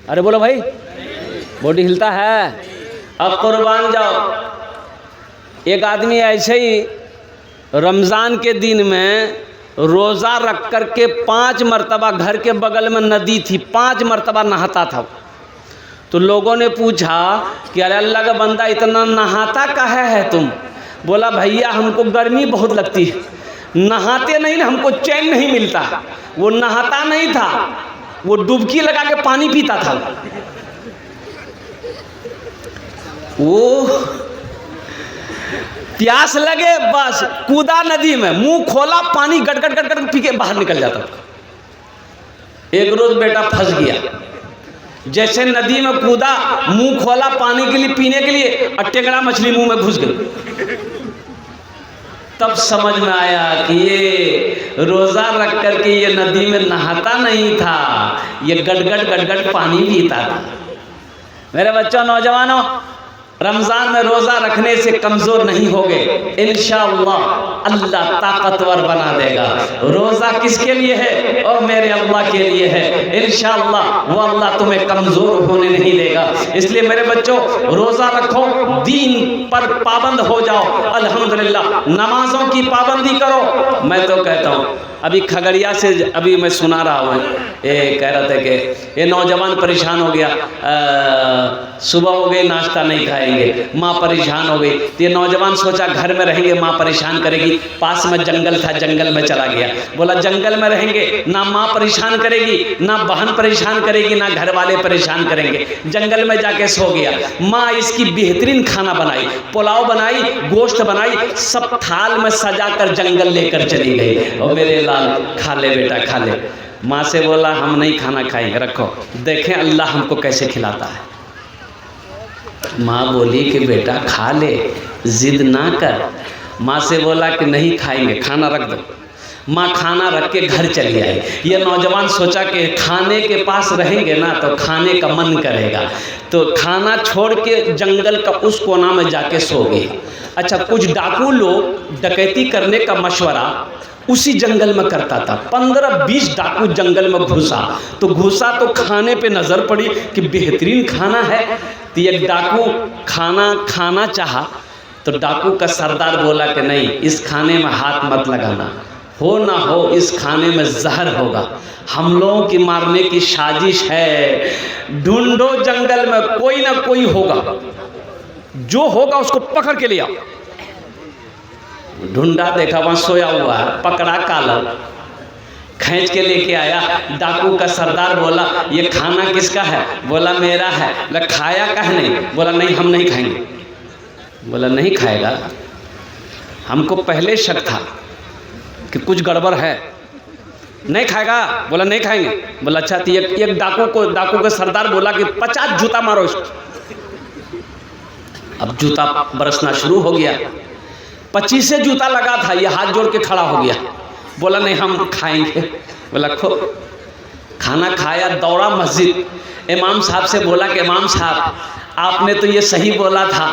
अरे बोलो भाई, बॉडी हिलता है। अब कुर्बान जाओ। एक आदमी ऐसे ही रमज़ान के दिन में रोज़ा रख कर के 5 मरतबा, घर के बगल में नदी थी, 5 मरतबा नहाता था। तो लोगों ने पूछा कि अरे अल्लाह का बंदा इतना नहाता काहे है तुम? बोला भैया हमको गर्मी बहुत लगती है, नहाते नहीं ना हमको चैन नहीं मिलता। वो नहाता नहीं था, वो डुबकी लगा के पानी पीता था। वो प्यास लगे बस कूदा नदी में, मुंह खोला, पानी गट गट गट गट पी के बाहर निकल जाता था। एक रोज बेटा फंस गया, जैसे नदी में कूदा, मुंह खोला पानी के लिए, पीने के लिए, और टेंगड़ा मछली मुंह में घुस गई। तब समझ में आया कि ये रोजा रख करके ये नदी में नहाता नहीं था, ये गटगट गटगट पानी पीता था। मेरे बच्चों, नौजवानों, रमज़ान में रोज़ा रखने से कमज़ोर नहीं होगे, इंशाअल्लाह अल्लाह ताकतवर बना देगा। रोज़ा किसके लिए है? और मेरे अल्लाह के लिए है। इंशाअल्लाह वो अल्लाह तुम्हें कमज़ोर होने नहीं देगा। इसलिए मेरे बच्चों, रोज़ा रखो, दीन पर पाबंद हो जाओ। अल्हम्दुलिल्लाह, नमाज़ों की पाबंदी करो। मैं तो कहता हूँ, अभी खगड़िया से अभी मैं सुना रहा हूँ, ये कह रहे थे कि ये नौजवान परेशान हो गया, सुबह हो गई नाश्ता नहीं खाएंगे, माँ परेशान हो गई। तो ये नौजवान सोचा घर में रहेंगे माँ परेशान करेगी, पास में जंगल था, जंगल में चला गया। बोला जंगल में रहेंगे ना माँ परेशान करेगी, ना बहन परेशान करेगी, ना घर वाले परेशान करेंगे। जंगल में जाके सो गया। माँ इसकी बेहतरीन खाना बनाई, पुलाव बनाई, गोश्त बनाई, सब थाल में सजा कर जंगल लेकर चली गई। और मेरे लाल, खा ले बेटा खा ले। माँ से बोला हम नहीं खाना खाएंगे, रखो, देखें अल्लाह हमको कैसे खिलाता है। माँ बोली कि बेटा खा ले, जिद ना कर। माँ से बोला कि नहीं खाएंगे, खाना रख दो। माँ खाना रख के घर चली आई। ये नौजवान सोचा कि खाने के पास रहेंगे ना तो खाने का मन करेगा, तो खाना छोड़ के जंगल का उस कोना में जाके सो गई। अच्छा, कुछ डाकू लोग डकैती करने का मशवरा उसी जंगल में करता था। 15-20 डाकू जंगल में घुसा तो खाने पे नज़र पड़ी कि बेहतरीन खाना है। तो एक डाकू खाना चाहा, तो डाकू का सरदार बोला कि नहीं, इस खाने में हाथ मत लगाना, हो ना हो इस खाने में जहर होगा, हम लोगों की मारने की साजिश है। ढूंढो जंगल में, कोई ना कोई होगा, जो होगा उसको पकड़ के ले आओ। ढूंढा, देखा वहाँ सोया हुआ है, पकड़ा, काला, खींच के लेके आया। डाकू का सरदार बोला ये खाना किसका है? बोला मेरा है। बोला खाया काहे नहीं? बोला नहीं हम नहीं खाएंगे। बोला नहीं खाएगा? हमको पहले शक था कि कुछ गड़बड़ है, नहीं खाएगा? बोला नहीं खाएंगे। बोला अच्छा। तो एक डाकू का सरदार बोला कि 50 जूता मारो इसको। अब जूता बरसना शुरू हो गया, 25 जूता लगा था, ये हाथ जोड़ के खड़ा हो गया। बोला नहीं हम खाएंगे। बोला खो। खाना खाया, दौड़ा मस्जिद, इमाम साहब से बोला कि इमाम साहब आपने तो ये सही बोला था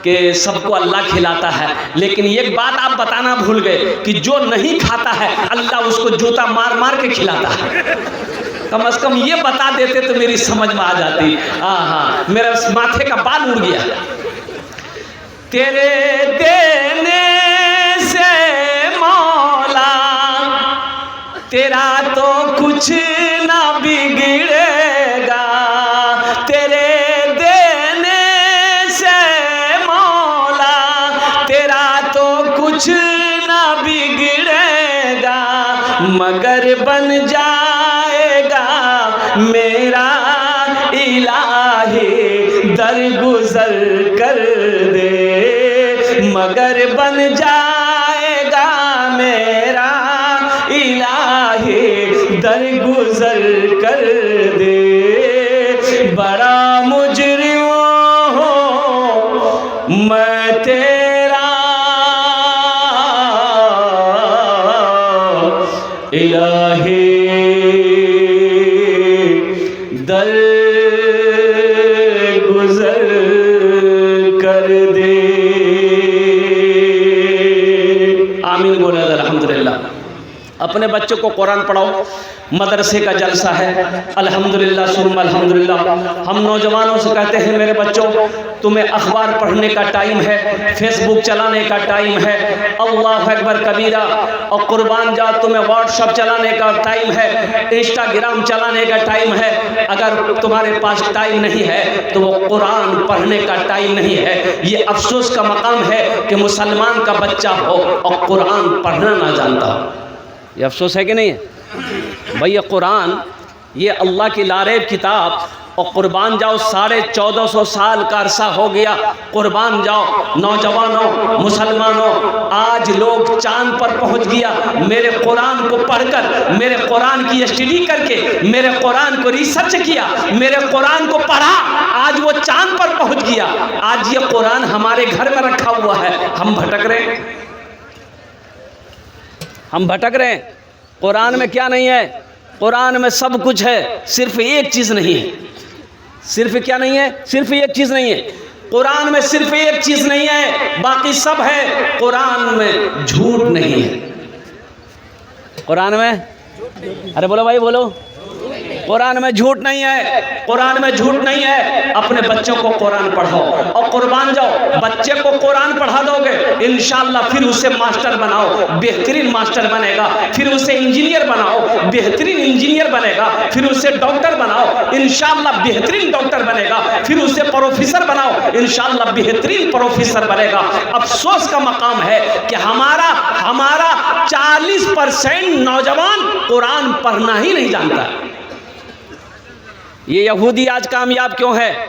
कि सबको अल्लाह खिलाता है, लेकिन एक बात आप बताना भूल गए कि जो नहीं खाता है अल्लाह उसको जूता मार मार के खिलाता है। कम से कम ये बता देते तो मेरी समझ में आ जाती। हाँ, मेरा माथे का बाल उड़ गया। तेरे देने से मौला तेरा तो कुछ ना बिगड़ेगा, तेरे देने से मौला तेरा तो कुछ ना बिगड़ेगा, मगर बन जाएगा मेरा इलाही दरगुजर कर दे, मगर बन जाएगा मेरा इलाही दरगुजर कर दे। बड़ा मुजरिम हूँ मैं तेरा इलाही दर गुजर कर दे। आमीन बोले अल्हम्दुलिल्लाह। अपने बच्चों को कुरान पढ़ाओ। मदरसे का जलसा है, अल्हम्दुलिल्लाह सुम्मा अल्हम्दुलिल्लाह। हम नौजवानों से कहते हैं मेरे बच्चों, तुम्हें अखबार पढ़ने का टाइम है, फेसबुक चलाने का टाइम है, अल्लाह अकबर कबीरा, और कुर्बान जाओ तुम्हें व्हाट्सअप चलाने का टाइम है, इंस्टाग्राम चलाने का टाइम है। अगर तुम्हारे पास टाइम नहीं है तो वो कुरान पढ़ने का टाइम नहीं है। ये अफसोस का मकाम है कि मुसलमान का बच्चा हो और कुरान पढ़ना ना जानता हो। ये अफसोस है कि नहीं है भाई? ये कुरान, ये अल्लाह की लारेब किताब, और कुर्बान जाओ 1450 साल का अरसा हो गया। कुर्बान जाओ नौजवानों, मुसलमानों, आज लोग चांद पर पहुंच गया मेरे कुरान को पढ़कर, मेरे कुरान की स्टडी करके, मेरे कुरान को रिसर्च किया, मेरे कुरान को पढ़ा, आज वो चांद पर पहुंच गया। आज ये कुरान हमारे घर में रखा हुआ है, हम भटक रहे हैं, हम भटक रहे हैं। कुरान में क्या नहीं है? कुरान में सब कुछ है, सिर्फ एक चीज़ नहीं है। सिर्फ क्या नहीं है? सिर्फ एक चीज़ नहीं है। कुरान में सिर्फ एक चीज़ नहीं है, बाकी सब है। कुरान में झूठ नहीं है। कुरान में, अरे बोलो भाई बोलो, कुरान में झूठ नहीं है, कुरान में झूठ नहीं है। अपने बच्चों को कुरान पढ़ाओ और कुर्बान जाओ, बच्चे को कुरान पढ़ा दोगे इंशाअल्लाह, फिर उसे मास्टर बनाओ, बेहतरीन मास्टर बनेगा। फिर उसे इंजीनियर बनाओ, बेहतरीन इंजीनियर बनेगा। फिर उसे डॉक्टर बनाओ, इंशाअल्लाह बेहतरीन डॉक्टर बनेगा। फिर उसे प्रोफेसर बनाओ, इंशाअल्लाह बेहतरीन प्रोफेसर बनेगा। अफसोस का मकाम है कि हमारा 40% नौजवान कुरान पढ़ना ही नहीं जानता। ये यहूदी आज कामयाब क्यों है?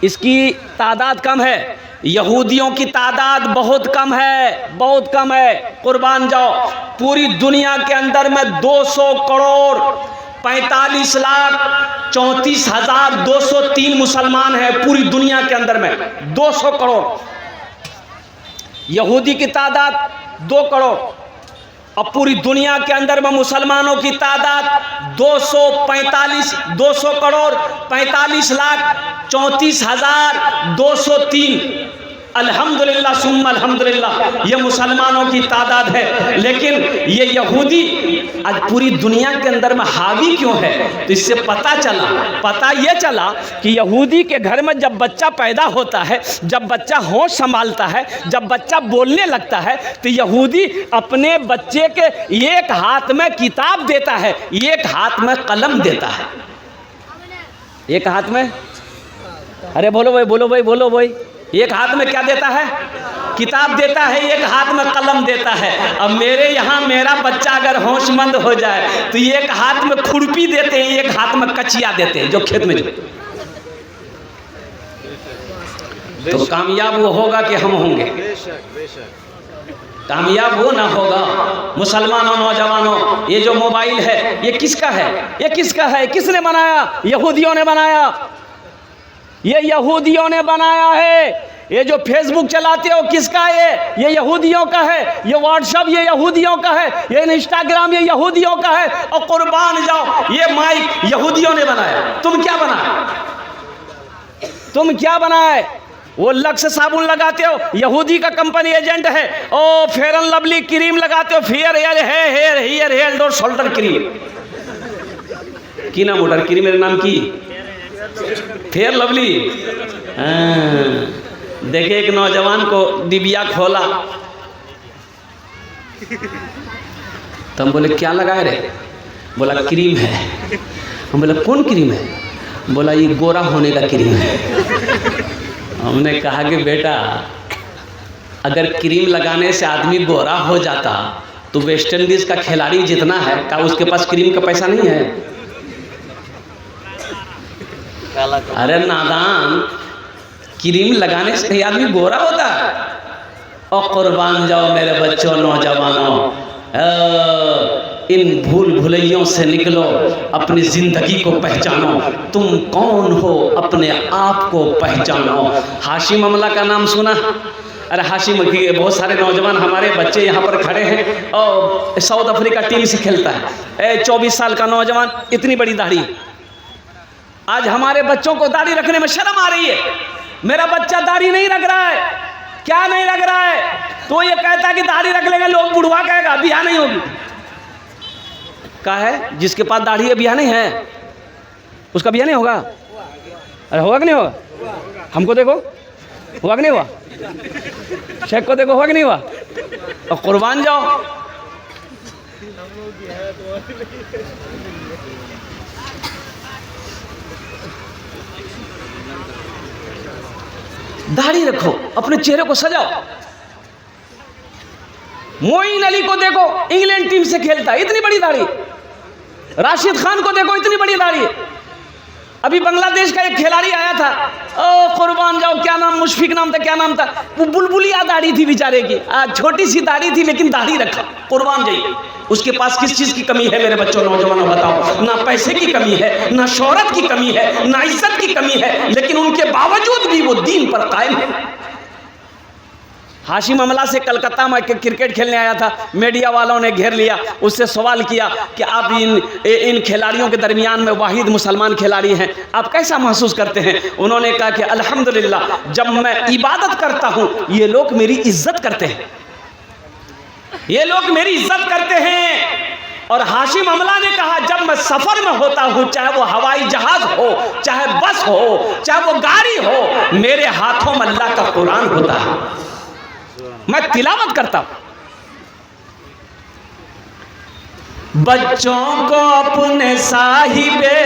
इसकी तादाद कम है, यहूदियों की तादाद बहुत कम है, बहुत कम है। कुर्बान जाओ, पूरी दुनिया के अंदर में 200 करोड़ 45 लाख 34,203 मुसलमान हैं पूरी दुनिया के अंदर में। 200 करोड़ यहूदी की तादाद 2 करोड़, और पूरी दुनिया के अंदर में मुसलमानों की तादाद 200 करोड़ 45 लाख 34,203। अल्हम्दुलिल्लाह सुम्मा अल्हम्दुलिल्लाह, ये मुसलमानों की तादाद है। लेकिन ये यहूदी आज पूरी दुनिया के अंदर में हावी क्यों है? तो इससे पता ये चला कि यहूदी के घर में जब बच्चा पैदा होता है, जब बच्चा होश संभालता है, जब बच्चा बोलने लगता है, तो यहूदी अपने बच्चे के एक हाथ में किताब देता है, एक हाथ में कलम देता है। एक हाथ में, अरे बोलो भाई बोलो भाई बोलो भाई, एक हाथ में क्या देता है? किताब देता है, एक हाथ में कलम देता है। अब मेरे यहाँ मेरा बच्चा अगर होशमंद हो जाए तो एक हाथ में खुरपी देते हैं, एक हाथ में कचिया देते हैं, जो खेत में जो। तो कामयाब वो होगा कि हम होंगे? कामयाब वो ना होगा। मुसलमानों, नौजवानों, ये जो मोबाइल है ये किसका है? ये किसका है? किसने बनाया? यहूदियों ने बनाया। ये यहूदियों ने बनाया है। ये जो फेसबुक चलाते हो किसका है? ये यहूदियों का है। ये व्हाट्सएप ये यहूदियों का है। ये इंस्टाग्राम ये यहूदियों का है। और कुर्बान जाओ, ये माइक यहूदियों ने बनाया। तुम क्या बनाए? तुम क्या बनाए? वो लक्स साबुन लगाते हो, यहूदी का कंपनी एजेंट है। ओ फेयर एंड लवली क्रीम लगाते हो, हेयर डोर शोल्डर क्रीम की ना मोटर क्रीम, मेरे नाम की फेयर लवली। देखे एक नौजवान को डिबिया खोला तो हम बोले क्या लगाए रे? बोला क्रीम है। हम बोले कौन क्रीम है? बोला ये गोरा होने का क्रीम है। हमने कहा कि बेटा अगर क्रीम लगाने से आदमी गोरा हो जाता तो वेस्ट इंडीज का खिलाड़ी जितना है क्या उसके पास क्रीम का पैसा नहीं है? अरे नादान, क्रीम लगाने से कहीं आदमी गोरा होता है? और कुर्बान जाओ मेरे बच्चों, नौजवानों, इन भूल भुलैयों से निकलो, अपनी ज़िंदगी को पहचानो। तुम कौन हो अपने आप को पहचानो। हाशिम अमला का नाम सुना? अरे हाशिम की बहुत सारे नौजवान हमारे बच्चे यहाँ पर खड़े हैं और साउथ अफ्रीका टीम से खेलता है। 24 साल का नौजवान, इतनी बड़ी दाढ़ी। आज हमारे बच्चों को दाढ़ी रखने में शर्म आ रही है। मेरा बच्चा दाढ़ी नहीं रख रहा है। क्या नहीं रख रहा है? तो ये कहता है कि दाढ़ी रख लेंगे लोग बुढ़वा कहेगा, बियाह नहीं होगी। का है, जिसके पास दाढ़ी है बियाह नहीं है, उसका बियाह नहीं होगा? अरे होगा कि नहीं होगा? हमको देखो, हुआ कि नहीं हुआ? शेख को देखो, हुआ कि नहीं हुआ? और कुर्बान जाओ। दाढ़ी रखो, अपने चेहरे को सजाओ। मोइन अली को देखो, इंग्लैंड टीम से खेलता है, इतनी बड़ी दाढ़ी। राशिद खान को देखो, इतनी बड़ी दाढ़ी। अभी बांग्लादेश का एक खिलाड़ी आया था, ओ कुर्बान जाओ, क्या नाम, मुशफिक नाम था, क्या नाम था, वो बुलबुलिया दाढ़ी थी बेचारे की, छोटी सी दाढ़ी थी लेकिन दाढ़ी रखा। कुर्बान जाइए, उसके पास किस चीज की कमी है मेरे बच्चों, नौजवानों, बताओ? ना पैसे की कमी है, ना शोहरत की कमी है, ना इज्जत की कमी है, लेकिन उनके बावजूद भी वो दीन पर कायम है। हाशिम अमला से कलकत्ता में क्रिकेट खेलने आया था, मीडिया वालों ने घेर लिया, उससे सवाल किया कि आप इन खिलाड़ियों के दरमियान में वाहिद मुसलमान खिलाड़ी हैं, आप कैसा महसूस करते हैं? उन्होंने कहा कि अल्हम्दुलिल्लाह, जब मैं इबादत करता हूं ये लोग मेरी इज्जत करते हैं, ये लोग मेरी इज्जत करते हैं। और हाशिम अमला ने कहा, जब मैं सफर में होता हूं, चाहे वो हवाई जहाज हो, चाहे बस हो, चाहे वो गाड़ी हो, मेरे हाथों में अल्लाह का कुरान होता है, मैं तिलावत करता हूं। बच्चों को अपने साहिबे